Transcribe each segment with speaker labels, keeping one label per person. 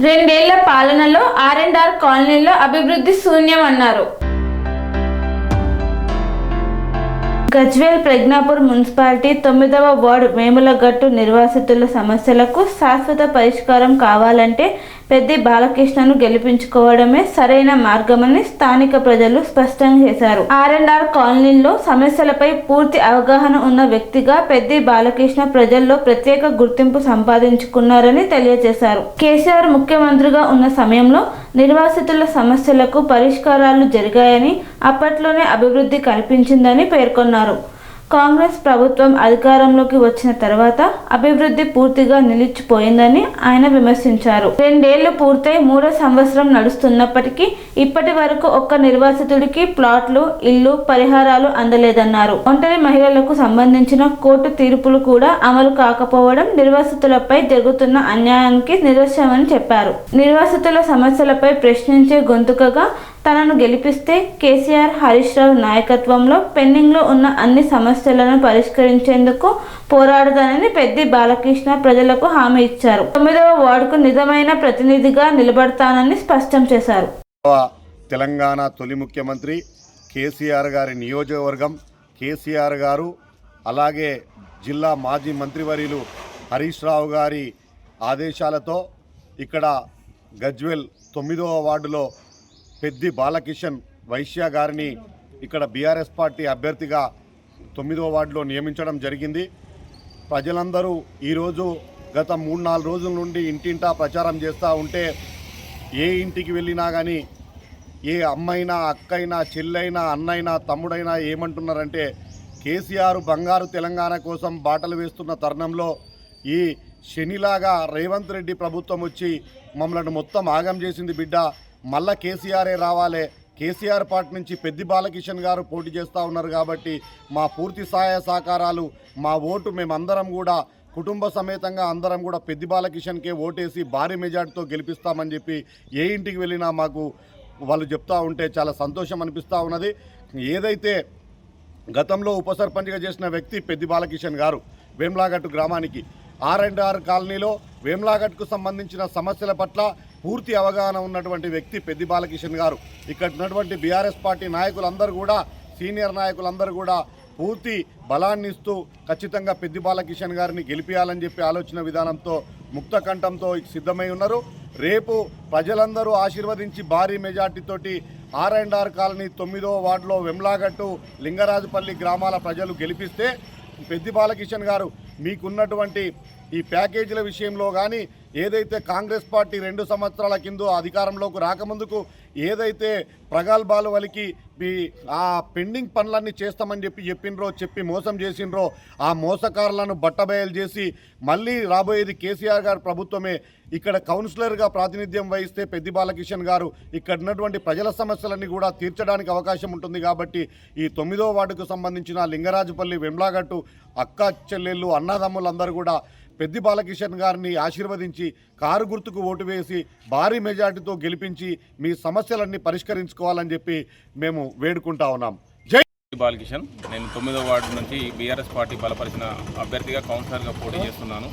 Speaker 1: రెండేళ్ల పాలనలో R&R కాలనీలో అభివృద్ధి శూన్యమన్నారు. గజ్వేల్ ప్రజ్ఞాపూర్ మున్సిపాలిటీ 9వ వార్డు వేములగట్టు నిర్వాసితుల సమస్యలకు శాశ్వత పరిష్కారం కావాలంటే పెద్ది బాలకృష్ణను గెలిపించుకోవడమే సరైన మార్గమని స్థానిక ప్రజలు స్పష్టం చేశారు. R&R కాలనీలో సమస్యలపై పూర్తి అవగాహన ఉన్న వ్యక్తిగా పెద్ది బాలకృష్ణ ప్రజల్లో ప్రత్యేక గుర్తింపు సంపాదించుకున్నారని తెలియజేశారు. కేసీఆర్ ముఖ్యమంత్రిగా ఉన్న సమయంలో నిర్వాసితుల సమస్యలకు పరిష్కారాలు జరిగాయని, అప్పట్లోనే అభివృద్ధి కనిపించిందని పేర్కొన్నారు. కాంగ్రెస్ ప్రభుత్వం అధికారంలోకి వచ్చిన తర్వాత అభివృద్ధి పూర్తిగా నిలిచిపోయిందని ఆయన విమర్శించారు. 2 ఏళ్లు పూర్తయి 3వ సంవత్సరం నడుస్తున్నప్పటికీ ఇప్పటి వరకు ఒక్క నిర్వాసితుడికి ప్లాట్లు, ఇల్లు, పరిహారాలు అందలేదన్నారు. ఒంటరి మహిళలకు సంబంధించిన కోర్టు తీర్పులు కూడా అమలు కాకపోవడం నిర్వాసితులపై జరుగుతున్న అన్యాయానికి నిదర్శనమని చెప్పారు. నిర్వాసితుల సమస్యలపై ప్రశ్నించే గొంతుకగా తనను గెలిపిస్తే కేసీఆర్, హరీష్ రావు నాయకత్వంలో పెండింగ్లో ఉన్న అన్ని సమస్యలను పరిష్కరించేందుకు పోరాడతానని పెద్ది బాలకృష్ణ ప్రజలకు హామీ ఇచ్చారు. 9వ వార్డుకు నిజమైన ప్రతినిధిగా నిలబడతానని స్పష్టం చేశారు.
Speaker 2: తెలంగాణ తొలి ముఖ్యమంత్రి కేసీఆర్ గారి నియోజకవర్గం, కేసీఆర్ గారు అలాగే జిల్లా మాజీ మంత్రివర్యులు హరీష్ రావు గారి ఆదేశాలతో ఇక్కడ గజ్వేల్ 9వ వార్డులో పెద్ది బాలకిషన్ వైశ్య గారిని ఇక్కడ బీఆర్ఎస్ పార్టీ అభ్యర్థిగా 9వ వార్డులో నియమించడం జరిగింది. ప్రజలందరూ ఈరోజు గత 3-4 రోజుల నుండి ఇంటింటా ప్రచారం చేస్తూ ఉంటే ఏ ఇంటికి వెళ్ళినా కానీ ఏ అమ్మైనా, అక్కైనా, చెల్లైనా, అన్నైనా, తమ్ముడైనా ఏమంటున్నారంటే కేసీఆర్ బంగారు తెలంగాణ కోసం బాటలు వేస్తున్న తరుణంలో ఈ శనిలాగా రేవంత్ రెడ్డి ప్రభుత్వం వచ్చి మమ్మల్ని మొత్తం ఆగం చేసింది బిడ్డ, మళ్ళా కేసీఆరే రావాలి, కేసీఆర్ పార్టీ నుంచి పెద్ది బాలకిషన్ గారు పోటీ చేస్తూ ఉన్నారు కాబట్టి మా పూర్తి సహాయ సహకారాలు, మా ఓటు మేమందరం కూడా కుటుంబ సమేతంగా అందరం కూడా పెద్ది బాలకిషన్కే ఓటేసి భారీ మెజార్టీతో గెలిపిస్తామని చెప్పి ఏ ఇంటికి వెళ్ళినా మాకు వాళ్ళు చెప్తూ ఉంటే చాలా సంతోషం అనిపిస్తూ ఉన్నది. ఏదైతే గతంలో ఉప సర్పంచ్గా చేసిన వ్యక్తి పెద్ది బాలకిషన్ గారు వేములగట్టు గ్రామానికి R&R కాలనీలో వేములగట్టుకు సంబంధించిన సమస్యల పట్ల పూర్తి అవగాహన ఉన్నటువంటి వ్యక్తి పెద్ది బాలకిషన్ గారు. ఇక్కడ ఉన్నటువంటి బీఆర్ఎస్ పార్టీ నాయకులందరూ కూడా, సీనియర్ నాయకులందరూ కూడా పూర్తి బలాన్ని ఇస్తూ ఖచ్చితంగా పెద్ది బాలకిషన్ గారిని గెలిపించాలని చెప్పి ఆలోచన విధానంతో ముక్త కంఠంతో సిద్ధమై ఉన్నారు. రేపు ప్రజలందరూ ఆశీర్వదించి భారీ మెజార్టీతోటి R&R కాలనీ 9వ వార్డులో వెమ్లాగట్టు, లింగరాజుపల్లి గ్రామాల ప్రజలు గెలిపిస్తే పెద్ది బాలకిషన్ గారు మీకున్నటువంటి ఈ ప్యాకేజీల విషయంలో కానీ ఏదైతే కాంగ్రెస్ పార్టీ 2 సంవత్సరాల కింద అధికారంలోకి రాకముందుకు ఏదైతే ప్రగల్భాలు వలికి ఆ పెండింగ్ పనులన్నీ చేస్తామని చెప్పి మోసం చేసిండ్రో ఆ మోసకారులను బట్టబయలు చేసి మళ్ళీ రాబోయేది కేసీఆర్ గారి ప్రభుత్వమే. ఇక్కడ కౌన్సిలర్గా ప్రాతినిధ్యం వహిస్తే పెద్ది బాలకిషన్ గారు ఇక్కడ ఉన్నటువంటి ప్రజల సమస్యలన్నీ కూడా తీర్చడానికి అవకాశం ఉంటుంది. కాబట్టి ఈ 9వ వార్డుకు సంబంధించిన లింగరాజుపల్లి, వెమ్లాగట్టు అక్క చెల్లెళ్ళు, అన్నదమ్ములందరూ కూడా పెద్ది బాలకిషన్ గారిని ఆశీర్వదించి కారు గుర్తుకు ఓటు వేసి భారీ మెజార్టీతో గెలిపించి మీ సమస్యలన్నీ పరిష్కరించుకోవాలని చెప్పి మేము వేడుకుంటా ఉన్నాం. జై
Speaker 3: బాలకిషన్. నేను 9వ వార్డు నుంచి బీఆర్ఎస్ పార్టీ బలపరిచిన అభ్యర్థిగా కౌన్సిలర్గా పోటీ చేస్తున్నాను.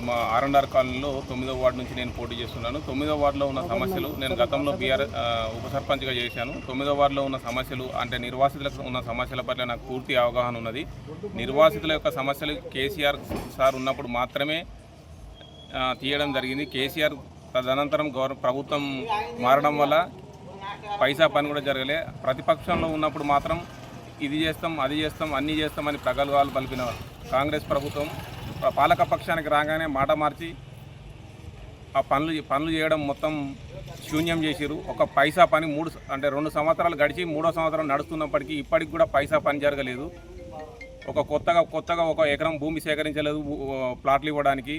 Speaker 3: మా R&R కాలనీలో 9వ వార్డు నుంచి నేను పోటీ చేస్తున్నాను. 9వ వార్డులో ఉన్న సమస్యలు నేను గతంలో ఉప సర్పంచ్గా చేశాను. 9వ వార్డులో ఉన్న సమస్యలు అంటే నిర్వాసితులకు ఉన్న సమస్యల పట్ల నాకు పూర్తి అవగాహన ఉన్నది. నిర్వాసితుల యొక్క సమస్యలు కేసీఆర్ సార్ ఉన్నప్పుడు మాత్రమే తీయడం జరిగింది. కేసీఆర్ తదనంతరం ప్రభుత్వం మారడం వల్ల పైసా పని కూడా జరగలే. ప్రతిపక్షంలో ఉన్నప్పుడు మాత్రం ఇది చేస్తాం, అది చేస్తాం, అన్నీ చేస్తామని ప్రగల్భాలు పలికిన కాంగ్రెస్ ప్రభుత్వం పాలక పక్షానికి రాగానే మాట మార్చి ఆ పనులు చేయడం మొత్తం శూన్యం చేసిరు. ఒక పైసా పని 2 సంవత్సరాలు గడిచి 3వ సంవత్సరం నడుస్తున్నప్పటికీ ఇప్పటికి కూడా పైసా పని జరగలేదు. కొత్తగా 1 ఎకరం భూమి సేకరించలేదు ప్లాట్లు ఇవ్వడానికి.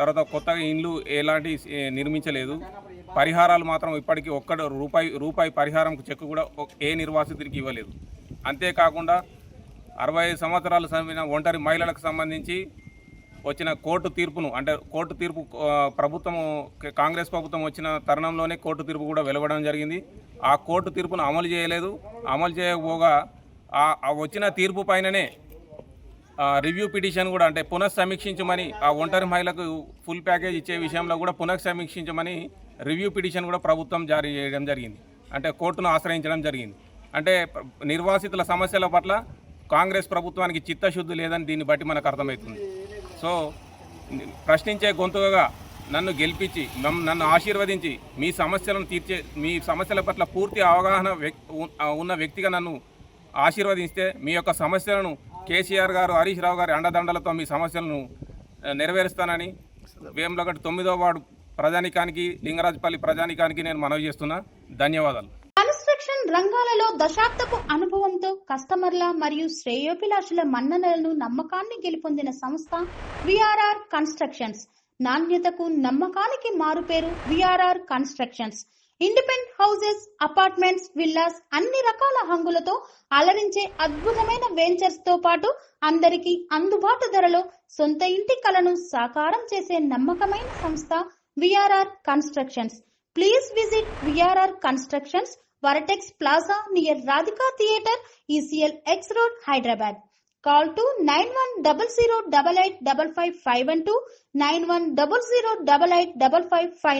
Speaker 3: తర్వాత కొత్తగా ఇండ్లు ఎలాంటి నిర్మించలేదు. పరిహారాలు మాత్రం ఇప్పటికీ రూపాయి పరిహారం చెక్కు కూడా ఏ నిర్వాసితుడికి ఇవ్వలేదు. అంతేకాకుండా 65 సంవత్సరాలు చదివిన ఒంటరి మహిళలకు సంబంధించి వచ్చిన కోర్టు తీర్పు కాంగ్రెస్ ప్రభుత్వం వచ్చిన తరుణంలోనే కోర్టు తీర్పు కూడా వెలువడడం జరిగింది. ఆ కోర్టు తీర్పును అమలు చేయలేదు. అమలు చేయకపోగా ఆ వచ్చిన తీర్పు పైననే రివ్యూ పిటిషన్ కూడా అంటే పునఃసమీక్షించమని ఆ ఒంటరి మహిళకు ఫుల్ ప్యాకేజ్ ఇచ్చే విషయంలో కూడా పునఃసమీక్షించమని రివ్యూ పిటిషన్ కూడా ప్రభుత్వం జారీ చేయడం జరిగింది. అంటే కోర్టును ఆశ్రయించడం జరిగింది. అంటే నిర్వాసితుల సమస్యల పట్ల కాంగ్రెస్ ప్రభుత్వానికి చిత్తశుద్ధి లేదని దీన్ని బట్టి మనకు అర్థమవుతుంది. సో ప్రశ్నించే గొంతుగా నన్ను గెలిపించి నన్ను ఆశీర్వదించి మీ సమస్యలను తీర్చే మీ సమస్యల పట్ల పూర్తి అవగాహన ఉన్న వ్యక్తిగా నన్ను ఆశీర్వదిస్తే మీ యొక్క సమస్యలను కేసీఆర్ గారు హరీష్ రావు గారి అండదండలతో మీ సమస్యలను నెరవేరుస్తానని వేములగడ్డ 9వ వార్డు ప్రజానికానికి లింగరాజపల్లి ప్రజానికానికి నేను మనవి చేస్తున్నా. ధన్యవాదాలు.
Speaker 4: కన్స్ట్రక్షన్ రంగాలలో దశాబ్దపు అనుభవంతో కస్టమర్ల మరియు శ్రేయోభిలాషుల మన్ననలను నమ్మకాన్ని గెలుపొందిన సంస్థ విఆర్ఆర్ కన్స్ట్రక్షన్స్. నాణ్యతకు నమ్మకానికి మారుపేరు VRR constructions. Independent houses, apartments, villas అన్ని రకాల హంగులతో అలరించే అద్భుతమైన వెంచర్స్ తో పాటు అందరికీ అందుబాటు ధరలో సొంత ఇంటి కలను సాకారం చేసే నమ్మకమైన సంస్థ VRR constructions. Please visit VRR Constructions, Varatex Plaza near Radhika Theatre, ECL X Road, Hyderabad. Call to 9100885551 9100885559.